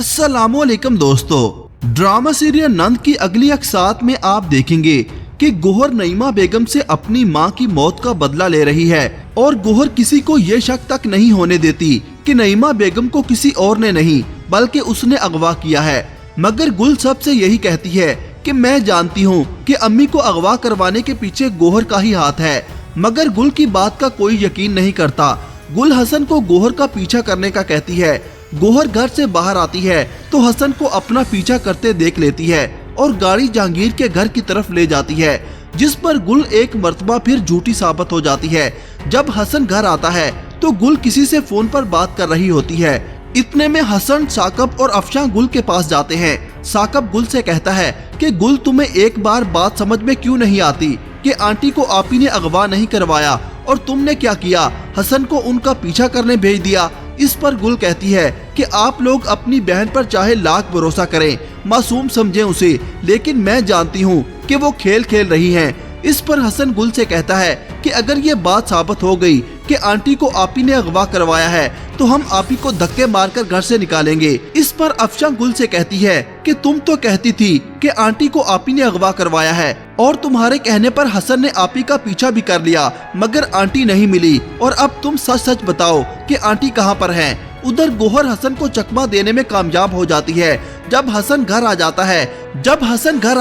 अस्सलामुअलैकुम दोस्तों, drama serial नंद की अगली अक़सात में आप देखेंगे कि गौहर नईमा बेगम से अपनी मां की मौत का बदला ले रही है और गौहर किसी को ये शक तक नहीं होने देती कि नईमा बेगम को किसी और ने नहीं बल्कि उसने अगवा किया है। मगर गुल सबसे यही कहती है कि मैं जानती हूँ कि अम्मी को अगवा करवाने के पीछे गौहर का ही हाथ है। मगर गुल की बात का कोई यकीन नहीं करता। गुल हसन को गौहर का पीछा करने का कहती है। गौहर घर से बाहर आती है तो हसन को अपना पीछा करते देख लेती है और गाड़ी जहांगीर के घर की तरफ ले जाती है, जिस पर गुल एक मर्तबा फिर झूठी साबित हो जाती है। जब हसन घर आता है तो गुल किसी से फोन पर बात कर रही होती है। इतने में हसन, साकब और अफशां गुल के पास जाते हैं। साकब गुल से कहता है कि गुल, तुम्हें एक बार बात समझ में क्यों नहीं आती कि आंटी को आपी ने अगवा नहीं करवाया और तुमने क्या किया, हसन को उनका पीछा करने भेज दिया। इस पर गुल कहती है कि आप लोग अपनी बहन पर चाहे लाख भरोसा करें, मासूम समझें उसे, लेकिन मैं जानती हूँ कि वो खेल खेल रही हैं। इस पर हसन गुल से कहता है कि अगर ये बात साबित हो गई कि आंटी को आपी ने अगवा करवाया है तो हम आपी को धक्के मारकर घर से निकालेंगे। इस पर अफशां गुल से कहती है कि तुम तो कहती थी कि आंटी को आपी ने अगवा करवाया है और तुम्हारे कहने पर हसन ने आपी का पीछा भी कर लिया, मगर आंटी नहीं मिली और अब तुम सच सच बताओ कि आंटी कहाँ पर है। उधर गौहर हसन को चकमा देने में कामयाब हो जाती है। जब हसन घर आ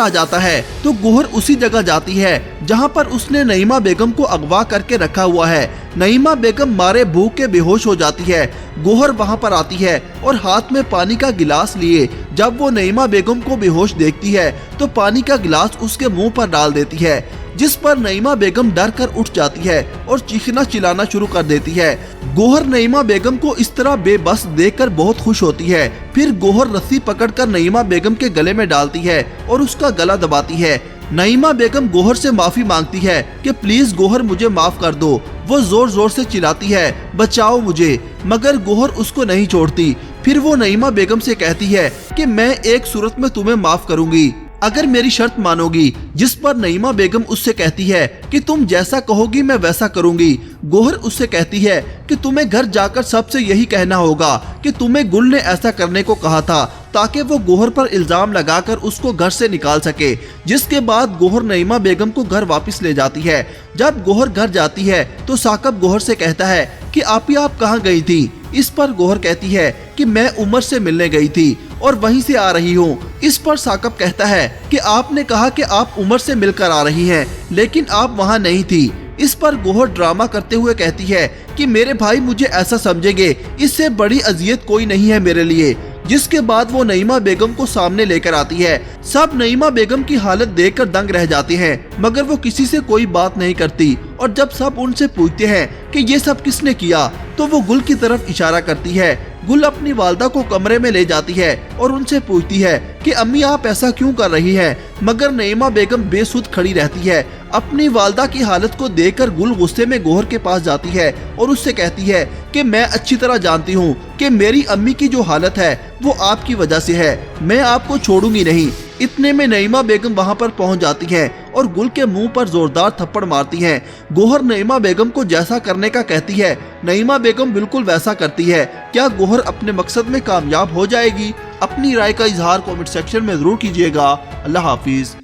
जाता है तो गौहर उसी जगह जाती है जहां पर उसने नईमा बेगम को अगवा करके रखा हुआ है। नईमा बेगम मारे भूख के बेहोश हो जाती है। गौहर वहां पर आती है और हाथ में पानी का गिलास लिए जब वो नईमा बेगम को बेहोश देखती है तो पानी का गिलास उसके मुंह पर डाल देती है, जिस पर नईमा बेगम डर कर उठ जाती है और चीखना चिल्लाना शुरू कर देती है। गौहर नईमा बेगम को इस तरह बेबस देखकर बहुत खुश होती है। फिर गौहर रस्सी पकड़कर नईमा बेगम के गले में डालती है और उसका गला दबाती है। नईमा बेगम गौहर से माफी मांगती है कि प्लीज गौहर, मुझे माफ कर दो। वो जोर जोर से चिल्लाती है, बचाओ मुझे, मगर गौहर उसको नहीं छोड़ती। फिर वो नईमा बेगम से कहती है कि मैं एक सूरत में तुम्हें माफ करूंगी अगर मेरी शर्त मानोगी, जिस पर नईमा बेगम उससे कहती है कि तुम जैसा कहोगी मैं वैसा करूंगी। गौहर उससे कहती है कि तुम्हें घर जाकर सबसे यही कहना होगा कि तुम्हें गुल ने ऐसा करने को कहा था, ताकि वो गौहर पर इल्जाम लगाकर उसको घर से निकाल सके। जिसके बाद गौहर नईमा बेगम को घर वापस ले जाती है। जब गौहर घर जाती है तो साकब गौहर से कहता है कि आपी आप कहाँ गई थी। इस पर गौहर कहती है कि मैं उमर से मिलने गई थी और वहीं से आ रही हूँ। इस पर साकब कहता है कि आपने कहा कि आप उमर से मिलकर आ रही हैं, लेकिन आप वहाँ नहीं थी। इस पर गौहर ड्रामा करते हुए कहती है कि मेरे भाई मुझे ऐसा समझेंगे, इससे बड़ी अजियत कोई नहीं है मेरे लिए। जिसके बाद वो नईमा बेगम को सामने लेकर आती है। सब नईमा बेगम की हालत देखकर दंग रह जाते हैं, मगर वो किसी से कोई बात नहीं करती। और जब सब उनसे पूछते हैं कि ये सब किसने किया तो वो गुल की तरफ इशारा करती है। गुल अपनी वालदा को कमरे में ले जाती है और उनसे पूछती है कि अम्मी आप ऐसा क्यों कर रही हैं, मगर नईमा बेगम बेसुध खड़ी रहती है। अपनी वालदा की हालत को देखकर गुल गुस्से में गौहर के पास जाती है और उससे कहती है कि मैं अच्छी तरह जानती हूँ कि मेरी अम्मी की जो हालत है वो आपकी वजह से है, मैं आपको छोड़ूंगी नहीं। इतने में नईमा बेगम वहां पर पहुंच जाती है और गुल के मुंह पर जोरदार थप्पड़ मारती हैं। गौहर नईमा बेगम को जैसा करने का कहती है, नईमा बेगम बिल्कुल वैसा करती है। क्या गौहर अपने मकसद में कामयाब हो जाएगी? अपनी राय का इजहार कमेंट सेक्शन में जरूर कीजिएगा। अल्लाह हाफिज।